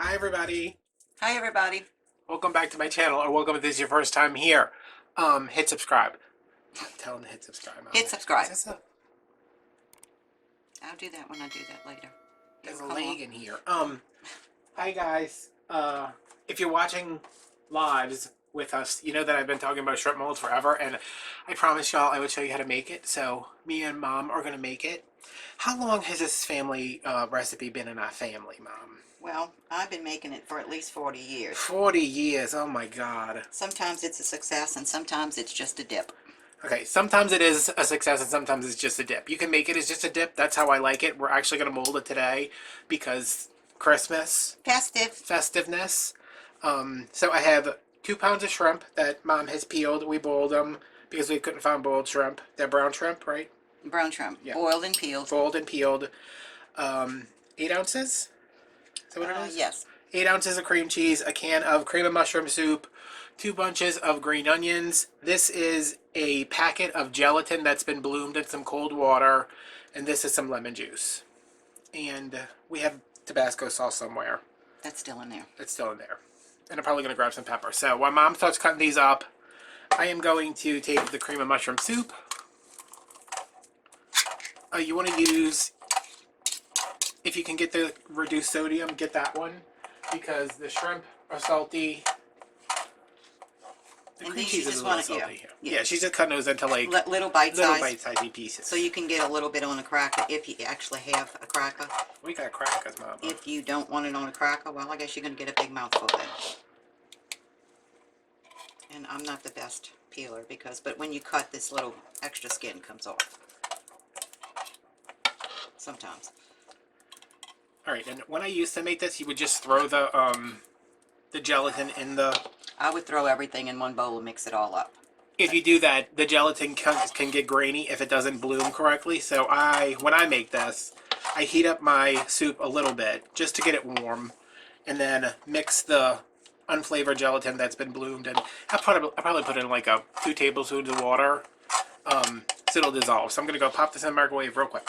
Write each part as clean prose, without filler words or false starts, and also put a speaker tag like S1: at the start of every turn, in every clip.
S1: Hi everybody.
S2: Hi everybody.
S1: Welcome back to my channel, or welcome if this is your first time here. Hit subscribe. Tell them to hit subscribe.
S2: Hit subscribe.
S1: Is this
S2: I'll do that when I do that later.
S1: there's a leg in here. Hi guys. If you're watching lives with us, you know that I've been talking about shrimp molds forever, and I promised y'all I would show you how to make it. So me and Mom are gonna make it. How long has this family recipe been in our family, Mom?
S2: Well, I've been making it for at least 40 years.
S1: 40 years, oh my God.
S2: Sometimes it's a success and sometimes it's just a dip.
S1: Okay, sometimes it is a success and sometimes it's just a dip. You can make it as just a dip. That's how I like it. We're actually going to mold it today because Christmas. Festiveness. So I have 2 pounds of shrimp that Mom has peeled. We boiled them because we couldn't find boiled shrimp. They're brown shrimp, right?
S2: Brown shrimp.
S1: Yeah.
S2: Boiled and peeled.
S1: Boiled and peeled. 8 ounces? Is that what it is?
S2: Yes.
S1: 8 ounces of cream cheese, a can of cream of mushroom soup, 2 bunches of green onions. This is a packet of gelatin that's been bloomed in some cold water, and this is some lemon juice. And we have Tabasco sauce somewhere.
S2: That's still in there.
S1: It's still in there. And I'm probably going to grab some pepper. So while Mom starts cutting these up, I am going to take the cream of mushroom soup. You want to use, if you can get the reduced sodium, get that one, because the shrimp are salty. The cream cheese is a little salty. Yeah, she's just cutting those into like
S2: little bite-sized
S1: pieces.
S2: so you can get a little bit on a cracker if you actually have a cracker.
S1: We got crackers, Mom.
S2: If you don't want it on a cracker, well, I guess you're going to get a big mouthful then. And I'm not the best peeler but when you cut, this little extra skin comes off. Sometimes.
S1: Alright, and when I used to make this, you would just throw the gelatin in the...
S2: I would throw everything in one bowl and mix it all up.
S1: If you do that, the gelatin can get grainy if it doesn't bloom correctly. So when I make this, I heat up my soup a little bit just to get it warm, and then mix the unflavored gelatin that's been bloomed, and I'll probably put in like 2 tablespoons of water, so it'll dissolve. So I'm gonna go pop this in the microwave real quick.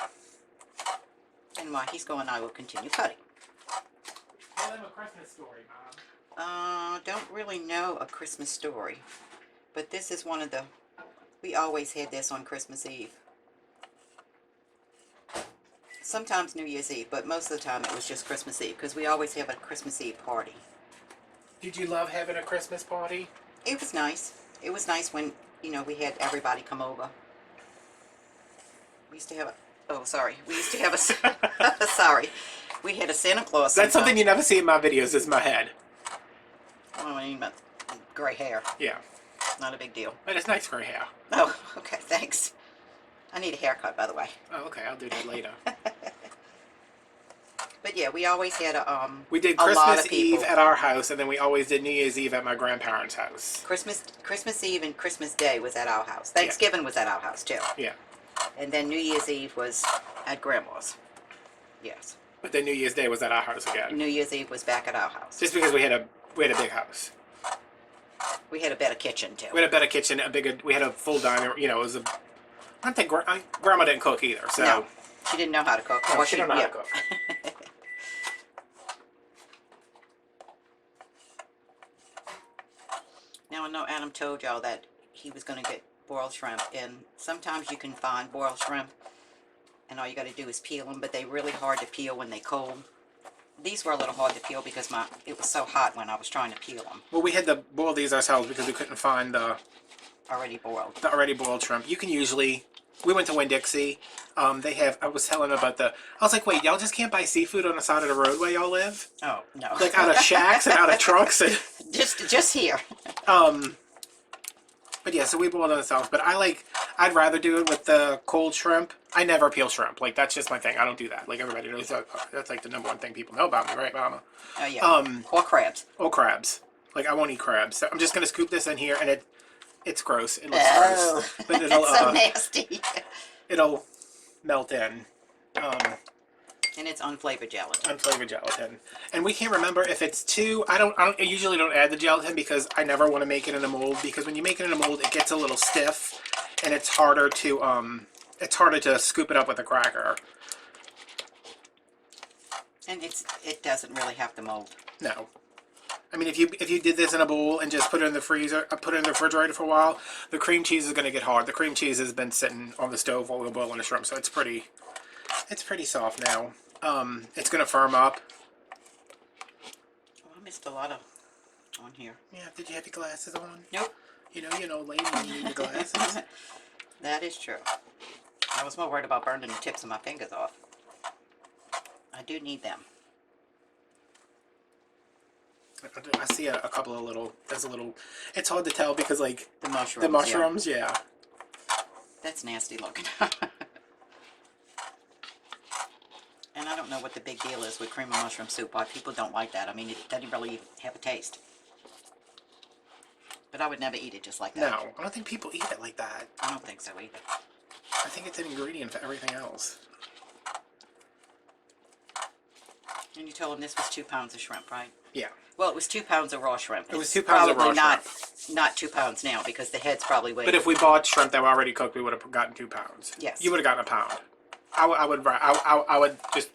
S2: And while he's going, I will continue cutting.
S1: Tell them a Christmas story, Mom.
S2: Don't really know a Christmas story, but this is one of the, we always had this on Christmas Eve. Sometimes New Year's Eve, but most of the time it was just Christmas Eve, because we always have a Christmas Eve party.
S1: Did you love having a Christmas party?
S2: It was nice. It was nice when, you know, we had everybody come over. We used to have a, oh, sorry. We used to have a, sorry. We had a Santa Claus.
S1: That's something you never see in my videos, is my head.
S2: Oh, I mean, gray hair.
S1: Yeah.
S2: Not a big deal.
S1: But it's nice gray hair.
S2: Oh, okay, thanks. I need a haircut, by the way.
S1: Oh, okay, I'll do that later.
S2: But yeah, we always had
S1: we did Christmas Eve at our house, and then we always did New Year's Eve at my grandparents' house.
S2: Christmas Eve and Christmas Day was at our house. Thanksgiving was at our house, too.
S1: Yeah.
S2: And then New Year's Eve was at Grandma's. Yes.
S1: But then New Year's Day was at our house again.
S2: New Year's Eve was back at our house.
S1: Just because we had a big house.
S2: We had a better kitchen, too.
S1: We had a better kitchen, we had a full diner, you know, it was a... I don't think Grandma didn't cook either, so...
S2: No, she didn't know how to cook.
S1: No, she didn't know how to cook.
S2: Now, I know Adam told y'all that he was going to get boiled shrimp, and sometimes you can find boiled shrimp, and all you got to do is peel them, but they're really hard to peel when they're cold. These were a little hard to peel because it was so hot when I was trying to peel them.
S1: Well, we had to boil these ourselves because we couldn't find the
S2: already boiled
S1: shrimp. You can usually... We went to Winn-Dixie. They have... I was telling them about I was like, wait, y'all just can't buy seafood on the side of the road where y'all live?
S2: Oh, no.
S1: Like out of shacks and out of trucks and...
S2: Just here.
S1: But yeah, so we boiled it ourselves. But I'd rather do it with the cold shrimp. I never peel shrimp. Like, that's just my thing. I don't do that. Like, everybody knows that. That's like the #1 thing people know about me, right, Mama?
S2: Oh, yeah. Or crabs.
S1: Or crabs. Like, I won't eat crabs. So I'm just going to scoop this in here, and it's gross. It looks gross. But it'll,
S2: it's so nasty.
S1: It'll melt in.
S2: And it's unflavored gelatin.
S1: Unflavored gelatin. And we can't remember if it's I usually don't add the gelatin because I never want to make it in a mold, because when you make it in a mold, it gets a little stiff, and it's harder to scoop it up with a cracker.
S2: And it doesn't really have to mold.
S1: No. I mean, if you did this in a bowl and just put it in the freezer, put it in the refrigerator for a while, the cream cheese is going to get hard. The cream cheese has been sitting on the stove while we were boiling the shrimp, so it's pretty soft now. It's going to firm up.
S2: Oh, I missed a lot of on here.
S1: Yeah, did you have your glasses on?
S2: Nope.
S1: You know, lady, you need your glasses.
S2: That is true. I was more worried about burning the tips of my fingers off. I do need them.
S1: I see a couple of little, it's hard to tell because, like,
S2: The mushrooms.
S1: the mushrooms, yeah.
S2: That's nasty looking. And I don't know what the big deal is with cream of mushroom soup. Why people don't like that. I mean, it doesn't really have a taste. But I would never eat it just like that.
S1: No, I don't think people eat it like that.
S2: I don't think so either.
S1: I think it's an ingredient for everything else.
S2: And you told them this was 2 pounds of shrimp, right?
S1: Yeah.
S2: Well, it was 2 pounds of raw shrimp.
S1: It was 2 pounds of raw
S2: shrimp. Not 2 pounds now because the head's probably weighed.
S1: But if we bought shrimp that were already cooked, we would have gotten 2 pounds.
S2: Yes.
S1: You would have gotten a pound. I would just.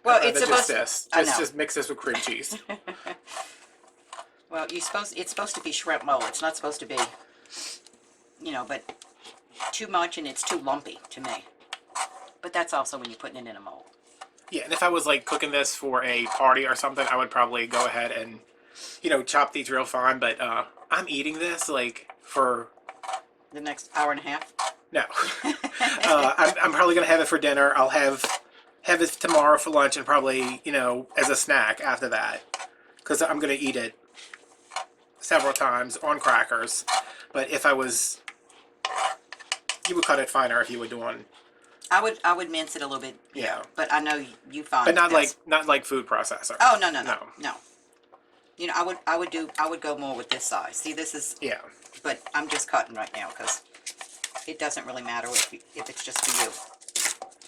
S2: Well, it's supposed
S1: to just mix this with cream cheese.
S2: Well, it's supposed to be shrimp mold. It's not supposed to be, but too much and it's too lumpy to me. But that's also when you're putting it in a mold.
S1: Yeah, and if I was like cooking this for a party or something, I would probably go ahead and, chop these real fine. But I'm eating this like for
S2: the next hour and a half.
S1: No, I'm probably gonna have it for dinner. I'll have it tomorrow for lunch and probably as a snack after that, because I'm gonna eat it several times on crackers. But if I was, you would cut it finer if you were doing.
S2: I would mince it a little bit.
S1: Yeah.
S2: But I know you find.
S1: But not like food processor.
S2: Oh no. I would go more with this size. See, this is.
S1: Yeah.
S2: But I'm just cutting right now because it doesn't really matter if it's just for you.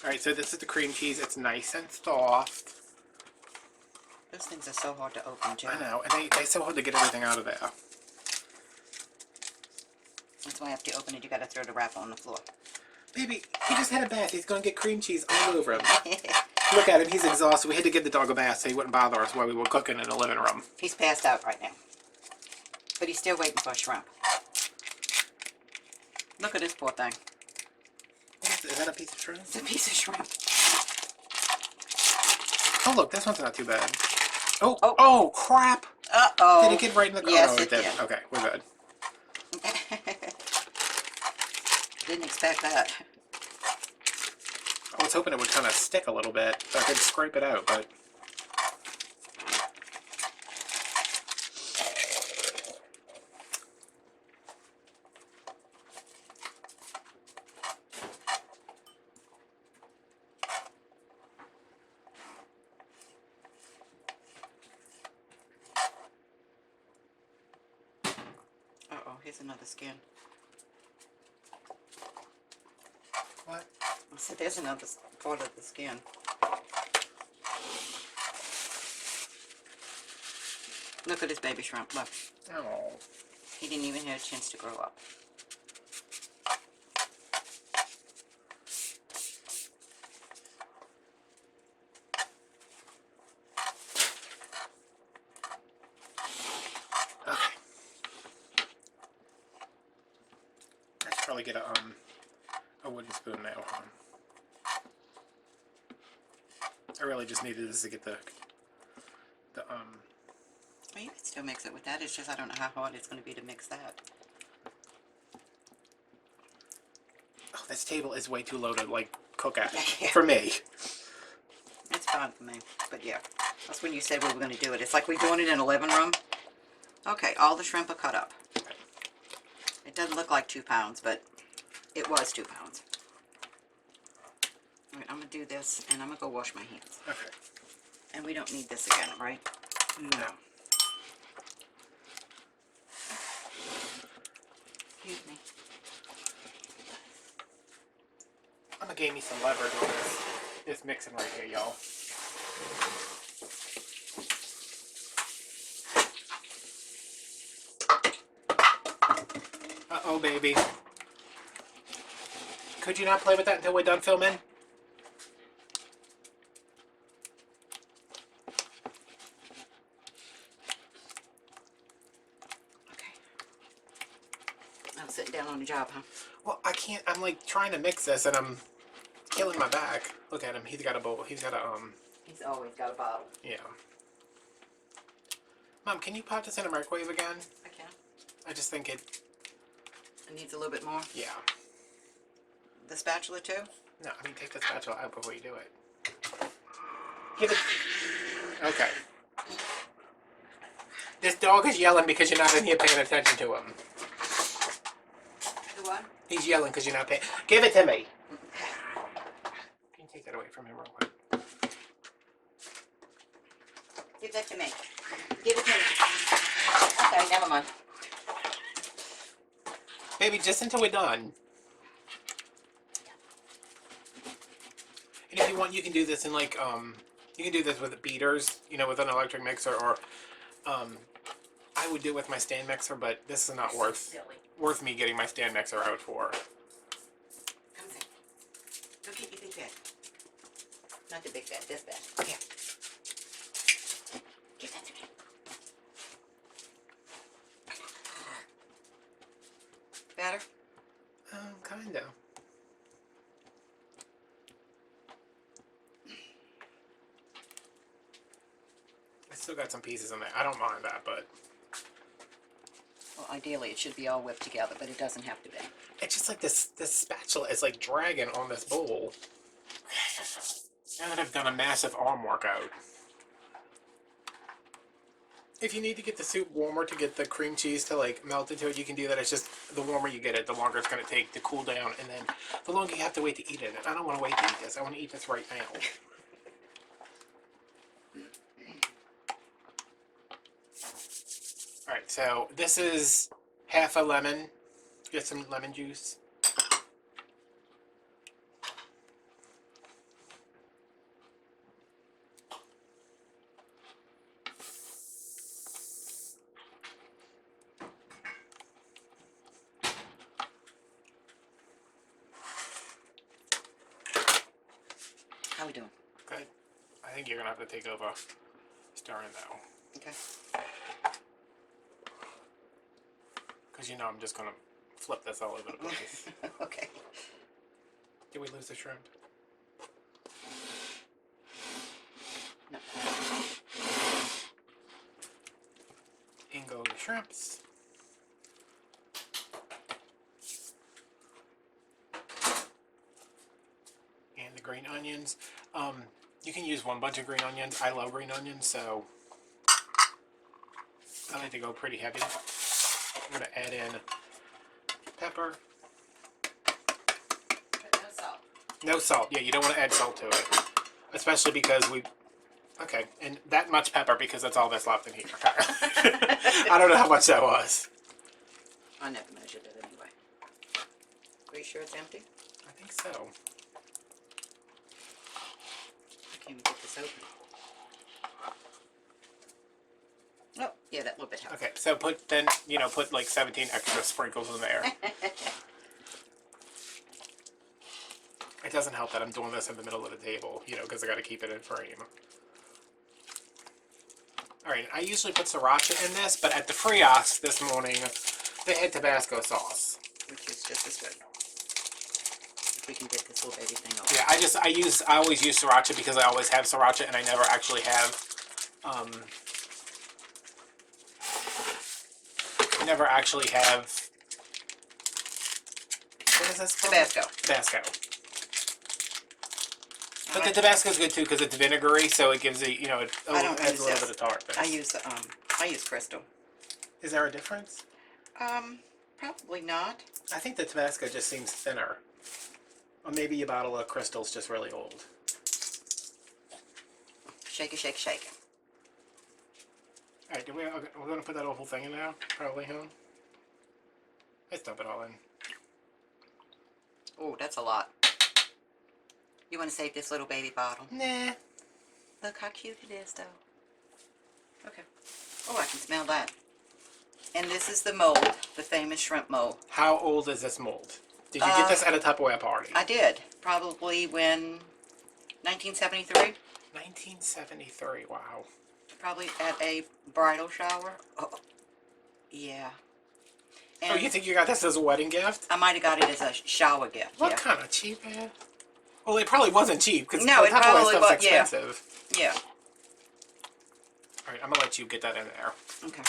S1: All right. So this is the cream cheese. It's nice and soft.
S2: Those things are so hard to open, too.
S1: I know, and they're so hard to get everything out of there.
S2: That's why after you open it, you got to throw the wrapper on the floor.
S1: Baby, he just had a bath. He's going to get cream cheese all over him. Look at him. He's exhausted. We had to give the dog a bath so he wouldn't bother us while we were cooking in the living room.
S2: He's passed out right now. But he's still waiting for a shrimp. Look at this poor thing.
S1: Is that a piece of shrimp?
S2: It's a piece of shrimp.
S1: Oh, look. This one's not too bad. Oh, crap.
S2: Uh-oh.
S1: Did it get right in the...
S2: Yes,
S1: oh, no,
S2: it did.
S1: Okay, we're good.
S2: Didn't expect that.
S1: I was hoping it would kind of stick a little bit so I could scrape it out, but...
S2: Uh-oh, here's another skin.
S1: What?
S2: I said there's another part of the skin. Look at this baby shrimp. Look.
S1: Oh.
S2: He didn't even have a chance to grow up.
S1: Okay. I should probably get a wooden spoon now. I really just needed this to get the
S2: Well, you can still mix it with that. It's just I don't know how hard it's going to be to mix that.
S1: Oh, this table is way too low to like cook at
S2: Yeah.
S1: for me.
S2: It's fine for me. But yeah, that's when you said we were going to do it. It's like we're doing it in a living room. Okay, all the shrimp are cut up. It doesn't look like 2 pounds, but it was 2 pounds. All right, I'm going to do this, and I'm going to go wash my hands.
S1: Okay.
S2: And we don't need this again, right?
S1: No.
S2: Excuse me.
S1: I'm gonna gain me some leverage on this mixing right here, y'all. Uh-oh, baby. Could you not play with that until we're done filming?
S2: I'm sitting down on the job, huh?
S1: Well, I can't. I'm like trying to mix this, and I'm killing my back. Look at him. He's got a bowl. He's got a
S2: He's always got a bottle.
S1: Yeah. Mom, can you pop this in a microwave again?
S2: I can.
S1: I just think it.
S2: It needs a little bit more.
S1: Yeah.
S2: The spatula too?
S1: No, I mean take the spatula out before you do it. Give it. Okay. This dog is yelling because you're not in here paying attention to him.
S2: The what?
S1: He's yelling because you're not paying. Give it to me. Can you take that away from him real quick?
S2: Give that to me. Give it to me. Okay, never mind.
S1: Baby, just until we're done. And if you want, you can do this in like, you can do this with beaters, you know, with an electric mixer, or, I would do it with my stand mixer, but this is not worth me getting my stand mixer out for.
S2: Come see. Go get your big bed. Not the big bed, this bed. Here. Give that to me. Better?
S1: Kinda. I still got some pieces in there. I don't mind that, but
S2: Well, ideally it should be all whipped together, but it doesn't have to be.
S1: it's just like this spatula is like dragging on this bowl. Now that I've done a massive arm workout. If you need to get the soup warmer to get the cream cheese to like melt into it, you can do that. It's just the warmer you get it, the longer it's going to take to cool down, and then the longer you have to wait to eat it. And I don't want to wait to eat this. I want to eat this right now. Alright, so this is half a lemon. Get some lemon juice.
S2: How we doing?
S1: Good. I think you're going to have to take over stirring though.
S2: Okay.
S1: Because you know I'm just going to flip this all over the place.
S2: Okay.
S1: Did we lose the shrimp?
S2: No.
S1: In go the shrimps. And the green onions. You can use one bunch of green onions. I love green onions, so I like to go pretty heavy. I'm going to add in pepper.
S2: But no salt.
S1: No salt. Yeah, you don't want to add salt to it. Especially because we... Okay, and that much pepper because that's all that's left in here. I don't know how much that was.
S2: I never measured it anyway. Are you sure it's empty?
S1: I think so.
S2: I can't even get this open. Oh, yeah, that little bit helps.
S1: Okay, so put like 17 extra sprinkles in there. It doesn't help that I'm doing this in the middle of the table, you know, because I got to keep it in frame. Alright, I usually put sriracha in this, but at the Frios this morning, they had Tabasco sauce.
S2: Which is just as good. If we can get this little baby thing off.
S1: Yeah, I always use sriracha because I always have sriracha and I never actually have, what is this called?
S2: Tabasco.
S1: Tabasco. But the Tabasco's good too because it's vinegary, so it gives it, you know, it adds a little bit of tartness.
S2: I use Crystal.
S1: Is there a difference?
S2: Probably not.
S1: I think the Tabasco just seems thinner. Or maybe your bottle of Crystal's just really old.
S2: Shake it, shake it, shake it.
S1: Alright, we're going to put that whole thing in now? Probably, huh? Let's dump it all in.
S2: Oh, that's a lot. You want to save this little baby bottle?
S1: Nah.
S2: Look how cute it is, though. Okay. Oh, I can smell that. And this is the mold, the famous shrimp mold.
S1: How old is this mold? Did you get this at a Tupperware party?
S2: I did. Probably when 1973.
S1: 1973, wow.
S2: Probably at a bridal shower. Oh, yeah. And
S1: Oh, you think you got this as a wedding gift?
S2: I might have got it as a shower gift.
S1: What
S2: Yeah.
S1: kind of cheap ass? Well, it probably wasn't cheap because
S2: No, it
S1: Tupperware
S2: probably
S1: stuff's
S2: was. Yeah.
S1: expensive.
S2: Yeah.
S1: All right, I'm gonna let you get that in there.
S2: Okay.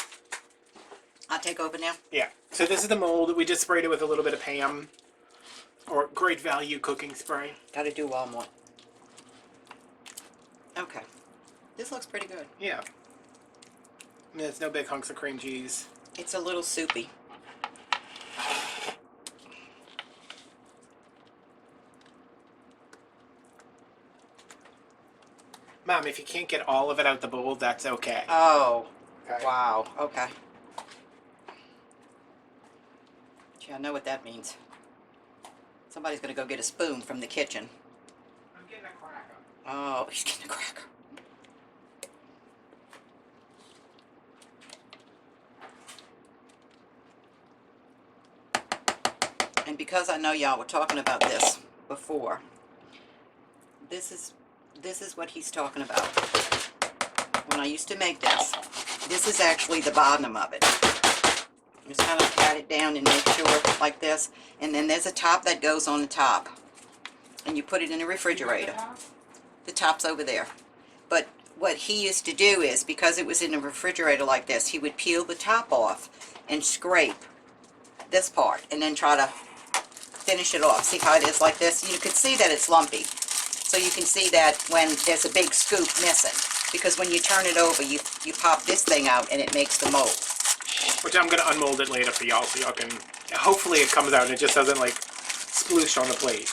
S2: I'll take over now.
S1: Yeah. So this is the mold. We just sprayed it with a little bit of Pam, or Great Value cooking spray.
S2: Got to do one more. Okay. This looks pretty good.
S1: Yeah. I mean, it's no big hunks of cream cheese.
S2: It's a little soupy.
S1: Mom, if you can't get all of it out the bowl, that's okay.
S2: Oh.
S1: Okay.
S2: Wow. Okay. Gee, I know what that means. Somebody's going to go get a spoon from the kitchen.
S1: I'm getting a cracker.
S2: Oh, he's getting a cracker. And because I know y'all were talking about this before, this is what he's talking about. When I used to make this is actually the bottom of it. Just kind of pat it down and make sure like this. And then there's a top that goes on the top. And you put it in the refrigerator. The top's over there. But what he used to do is, because it was in the refrigerator like this, he would peel the top off and scrape this part and then try to finish it off. See how it is like this? You can see that it's lumpy. So you can see that when there's a big scoop missing. Because when you turn it over, you pop this thing out and it makes the mold.
S1: Which I'm going to unmold it later for y'all so y'all can... Hopefully it comes out and it just doesn't, like, sploosh on the plate.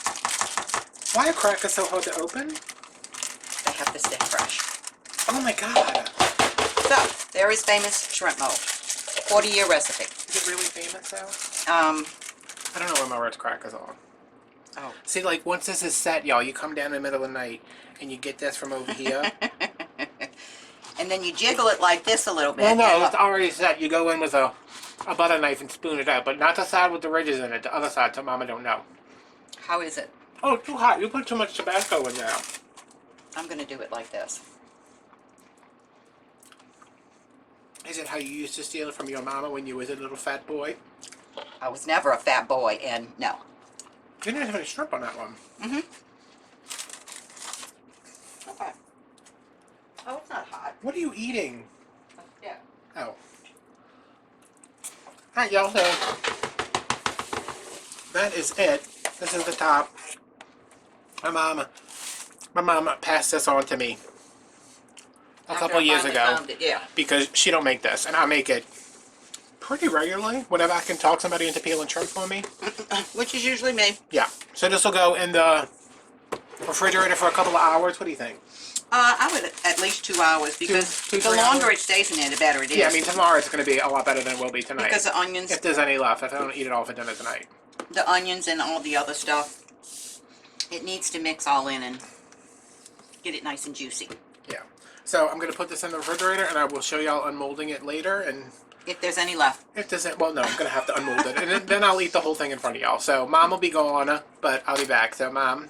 S1: Why are crackers so hard to open?
S2: They have to stay fresh.
S1: Oh my god.
S2: So, there is famous shrimp mold. 40-year recipe.
S1: Is it really famous, though? I don't know where my Ritz crackers are.
S2: Oh.
S1: See, like, once this is set, y'all, you come down in the middle of the night and you get this from over here.
S2: And then you jiggle it like this a little bit.
S1: Well, no, it's already set. You go in with a butter knife and spoon it out, but not the side with the ridges in it. The other side, so Mama don't know.
S2: How is it?
S1: Oh, it's too hot. You put too much tobacco in there.
S2: I'm going to do it like this.
S1: Is it how you used to steal it from your mama when you was a little fat boy?
S2: I was never a fat boy, and no.
S1: You didn't have any shrimp on that one.
S2: Mm-hmm. Okay. Oh, it's not hot.
S1: What are you eating?
S2: Yeah.
S1: Oh. Alright, y'all, so that is it. This is the top. My mom passed this on to me a couple years ago.
S2: Yeah.
S1: Because she don't make this, and I make it pretty regularly whenever I can talk somebody into peeling shrimp for me.
S2: Which is usually me.
S1: Yeah. So this will go in the refrigerator for a couple of hours. What do you think?
S2: I would at least 2 hours because
S1: Two,
S2: the
S1: 3
S2: longer
S1: hours?
S2: it stays in there, the better it is.
S1: Yeah, I mean tomorrow it's going to be a lot better than it will be tonight.
S2: because the onions,
S1: if there's any left, if I don't eat it all for dinner tonight.
S2: and all the other stuff, it needs to mix all in and get it nice and juicy.
S1: Yeah. So I'm going to put this in the refrigerator, and I will show y'all unmolding it later. And
S2: If there's any left.
S1: if there's, well, no, I'm going to have to unmold it, and then I'll eat the whole thing in front of y'all. So Mom will be gone, but I'll be back. So Mom.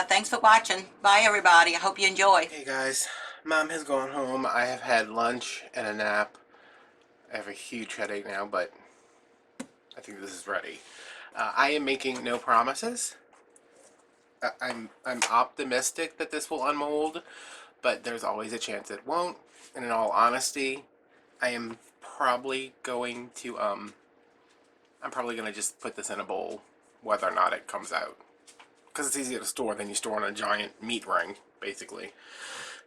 S2: Thanks for watching. Bye, everybody. I hope you enjoy.
S1: Hey guys, Mom has gone home. I have had lunch and a nap. I have a huge headache now, but I think this is ready. I am making no promises. I'm optimistic that this will unmold, but there's always a chance it won't. And in all honesty, I am probably going to I'm probably gonna just put this in a bowl, whether or not it comes out. Because it's easier to store than you store on a giant meat ring, basically.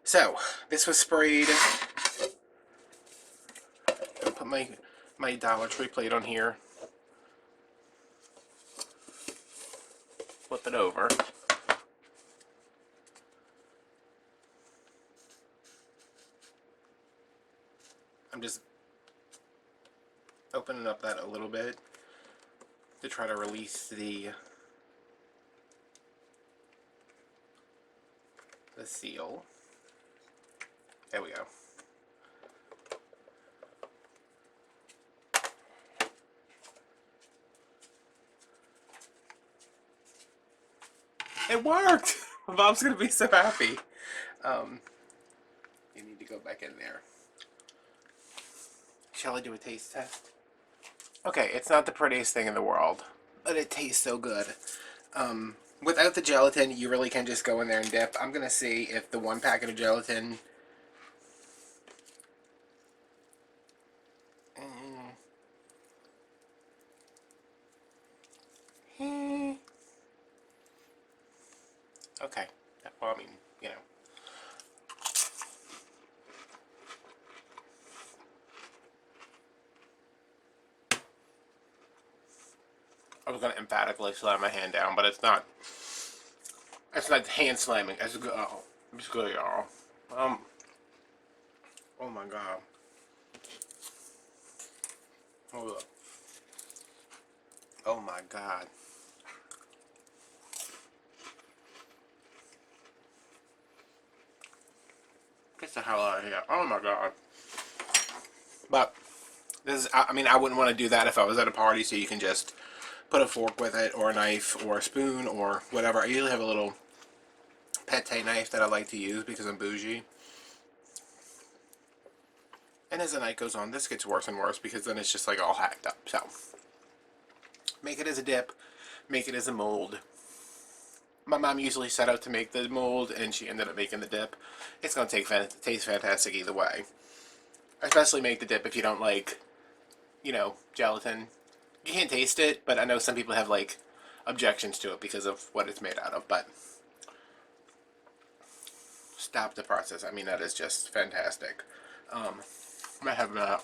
S1: So, this was sprayed. I'll put my Dollar Tree plate on here. Flip it over. I'm just opening up that a little bit to try to release the seal. There we go. It worked! Bob's gonna be so happy. You need to go back in there. Shall I do a taste test? Okay, it's not the prettiest thing in the world, but it tastes so good. Without the gelatin, you really can just go in there and dip. I'm gonna see if the one packet of gelatin. Okay. Well, I mean, you know. I was gonna emphatically slam my hand down, but it's not. It's not hand slamming. It's good. Oh, it's good, y'all. Oh my god. Hold up. Oh my god. Get the hell out of here. Oh my god. But this is. I mean, I wouldn't want to do that if I was at a party. So you can just put a fork with it, or a knife, or a spoon, or whatever. I usually have a little pate knife that I like to use because I'm bougie. And as the night goes on, this gets worse and worse because then it's just like all hacked up. So make it as a dip, make it as a mold. My mom usually set out to make the mold, and she ended up making the dip. It's gonna taste fantastic either way. Especially make the dip if you don't like, gelatin. You can't taste it, but I know some people have like objections to it because of what it's made out of. But stop the process. I mean, that is just fantastic. I'm gonna have that.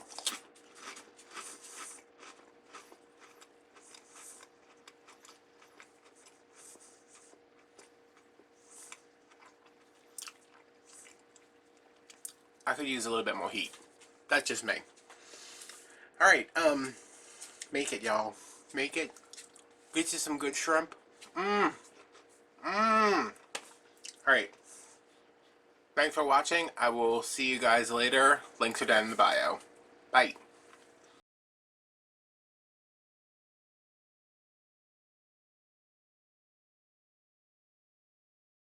S1: I could use a little bit more heat. That's just me. Alright, make it, y'all. Make it. Get you some good shrimp. Mmm. Mmm. Alright. Thanks for watching. I will see you guys later. Links are down in the bio. Bye.